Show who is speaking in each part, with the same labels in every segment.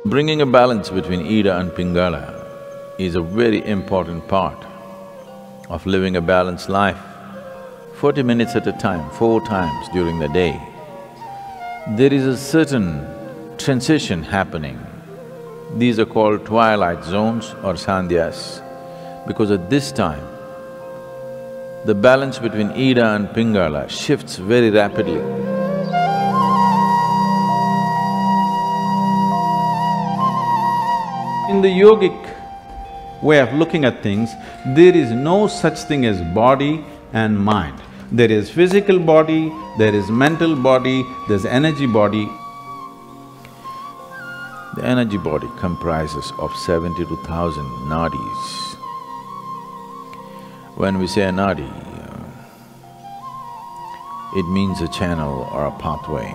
Speaker 1: Bringing a balance between Ida and Pingala is a very important part of living a balanced life. 40 minutes at a time, 4 times during the day, there is a certain transition happening. These are called twilight zones or Sandhyas, because at this time, the balance between Ida and Pingala shifts very rapidly. In the yogic way of looking at things, there is no such thing as body and mind. There is physical body, there is mental body, there's energy body. The energy body comprises of 72,000 nadis. When we say a nadi, it means a channel or a pathway.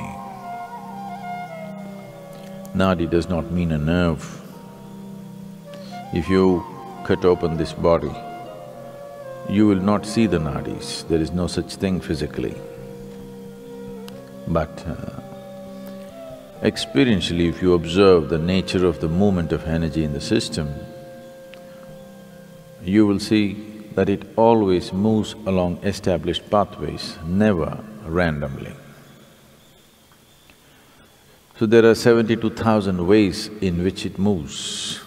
Speaker 1: Nadi does not mean a nerve. If you cut open this body, you will not see the nadis, there is no such thing physically. But experientially, if you observe the nature of the movement of energy in the system, you will see that it always moves along established pathways, never randomly. So there are 72,000 ways in which it moves.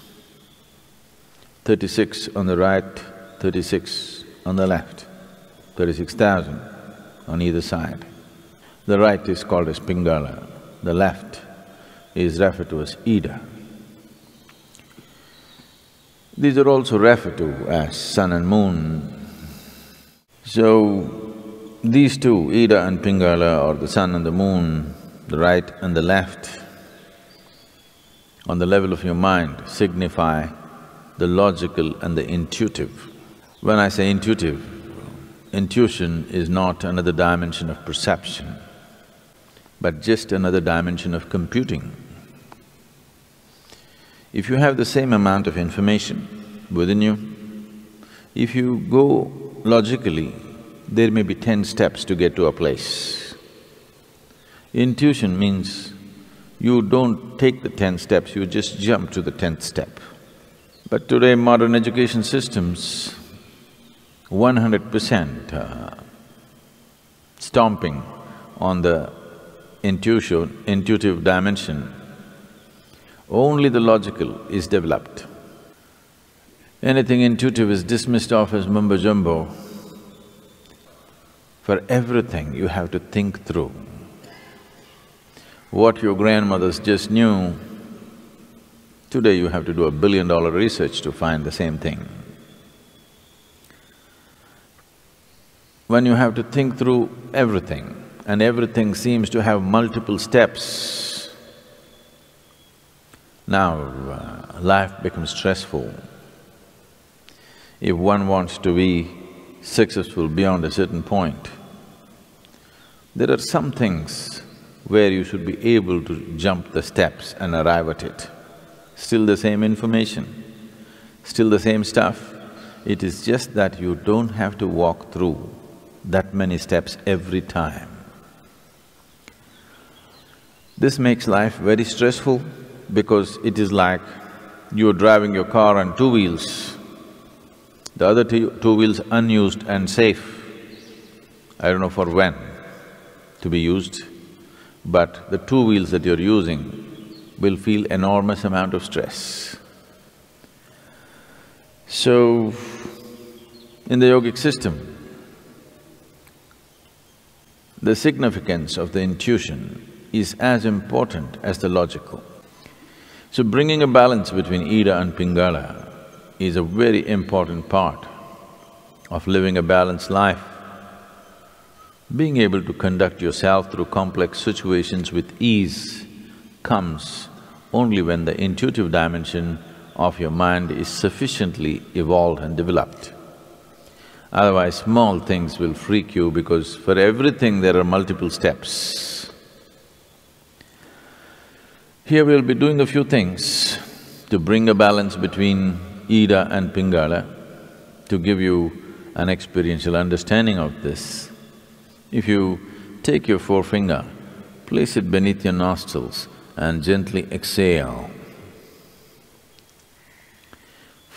Speaker 1: 36 on the right, 36 on the left, 36,000 on either side. The right is called as Pingala, the left is referred to as Ida. These are also referred to as sun and moon. So, these two, Ida and Pingala, or the sun and the moon, the right and the left, on the level of your mind, signify the logical and the intuitive. When I say intuitive, intuition is not another dimension of perception, but just another dimension of computing. If you have the same amount of information within you, if you go logically, there may be 10 steps to get to a place. Intuition means you don't take the 10 steps, you just jump to the 10th step. But today modern education systems, 100% stomping on the intuitive dimension, only the logical is developed. Anything intuitive is dismissed off as mumbo-jumbo. For everything you have to think through. What your grandmothers just knew, today you have to do $1 billion research to find the same thing. When you have to think through everything, and everything seems to have multiple steps, now life becomes stressful. If one wants to be successful beyond a certain point, there are some things where you should be able to jump the steps and arrive at it. Still the same information, still the same stuff. It is just that you don't have to walk through that many steps every time. This makes life very stressful because it is like you're driving your car on 2 wheels, the other two wheels unused and safe. I don't know for when to be used, but the 2 wheels that you're using will feel enormous amount of stress. So, in the yogic system, the significance of the intuition is as important as the logical. So bringing a balance between Ida and Pingala is a very important part of living a balanced life. Being able to conduct yourself through complex situations with ease comes only when the intuitive dimension of your mind is sufficiently evolved and developed. Otherwise, small things will freak you because for everything there are multiple steps. Here we'll be doing a few things to bring a balance between Ida and Pingala, to give you an experiential understanding of this. If you take your forefinger, place it beneath your nostrils and gently exhale.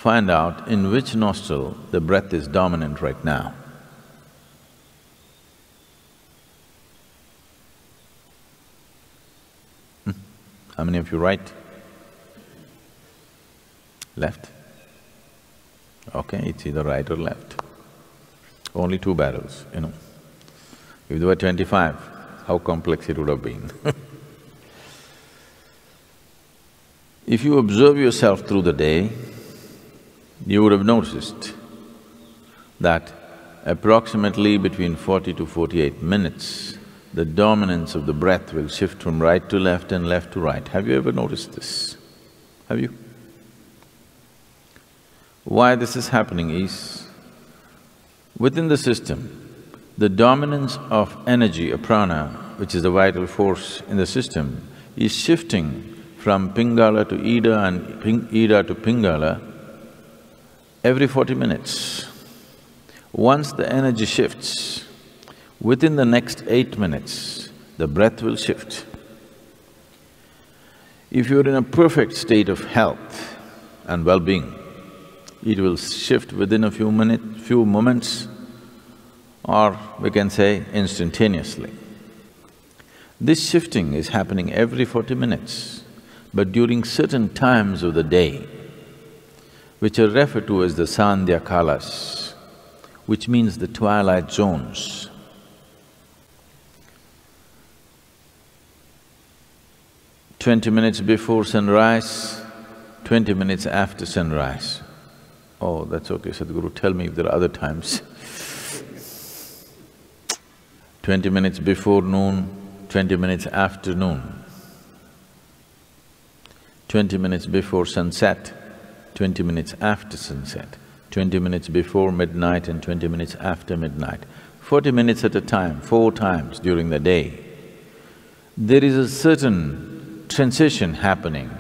Speaker 1: find out in which nostril the breath is dominant right now. How many of you right? Left? Okay, it's either right or left. Only two barrels, you know. If there were 25, how complex it would have been. If you observe yourself through the day, you would have noticed that approximately between 40 to 48 minutes, the dominance of the breath will shift from right to left and left to right. Have you ever noticed this? Have you? Why this is happening is, within the system, the dominance of energy, a prana, which is the vital force in the system, is shifting from Pingala to Ida and Ida to Pingala every 40 minutes. Once the energy shifts, within the next 8 minutes, the breath will shift. If you're in a perfect state of health and well-being, it will shift within a few moments, or we can say instantaneously. This shifting is happening every 40 minutes, but during certain times of the day, which are referred to as the Sandhya kalas, which means the twilight zones. 20 minutes before sunrise, 20 minutes after sunrise. Oh, that's okay, Sadhguru, tell me if there are other times. 20 minutes before noon, 20 minutes after noon. 20 minutes before sunset, 20 minutes after sunset, 20 minutes before midnight and 20 minutes after midnight. 40 minutes at a time, 4 times during the day. There is a certain transition happening.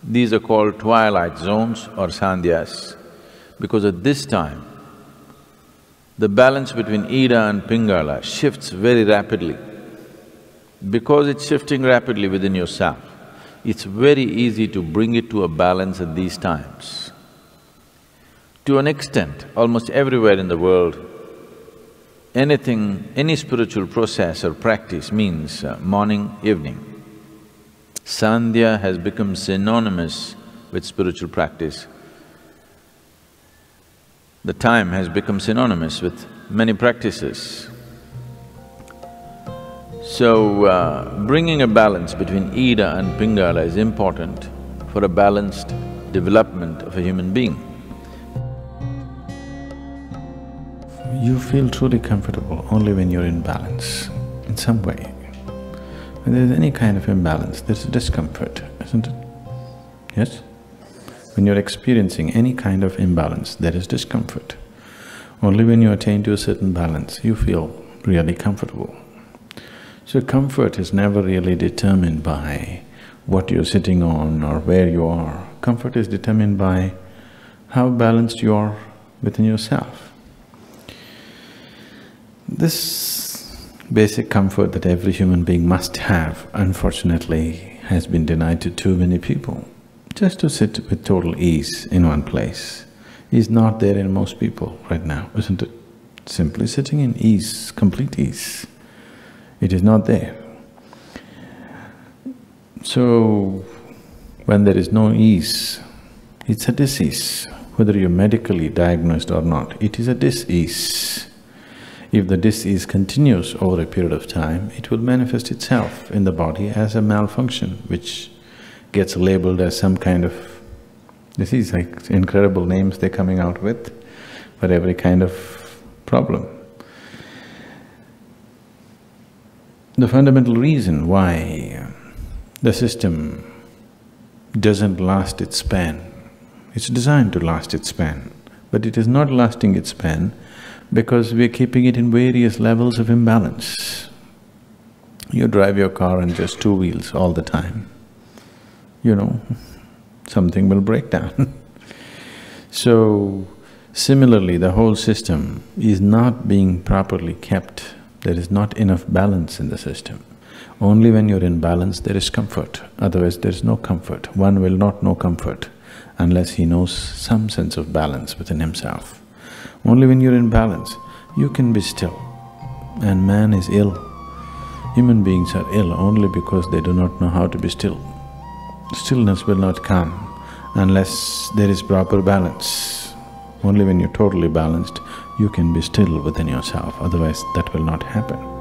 Speaker 1: These are called twilight zones or sandhyas, because at this time, the balance between Ida and Pingala shifts very rapidly. Because it's shifting rapidly within yourself, it's very easy to bring it to a balance at these times. To an extent, almost everywhere in the world, any spiritual process or practice means morning, evening. Sandhya has become synonymous with spiritual practice. The time has become synonymous with many practices. So, bringing a balance between Ida and Pingala is important for a balanced development of a human being. You feel truly comfortable only when you're in balance, in some way. When there's any kind of imbalance, there's a discomfort, isn't it? Yes? When you're experiencing any kind of imbalance, there is discomfort. Only when you attain to a certain balance, you feel really comfortable. So comfort is never really determined by what you're sitting on or where you are. Comfort is determined by how balanced you are within yourself. This basic comfort that every human being must have, unfortunately, has been denied to too many people. Just to sit with total ease in one place is not there in most people right now, isn't it? Simply sitting in ease, complete ease, it is not there. So, when there is no ease, it's a disease. Whether you're medically diagnosed or not, it is a dis-ease. If the dis-ease continues over a period of time, it will manifest itself in the body as a malfunction, which gets labeled as some kind of… You see, it's like incredible names they're coming out with for every kind of problem. The fundamental reason why the system doesn't last its span, it's designed to last its span, but it is not lasting its span because we're keeping it in various levels of imbalance. You drive your car on just 2 wheels all the time, you know, something will break down. So, similarly, the whole system is not being properly kept. There is not enough balance in the system. Only when you're in balance there is comfort, otherwise there is no comfort. One will not know comfort unless he knows some sense of balance within himself. Only when you're in balance, you can be still. And man is ill. Human beings are ill only because they do not know how to be still. Stillness will not come unless there is proper balance. Only when you're totally balanced, you can be still within yourself, otherwise that will not happen.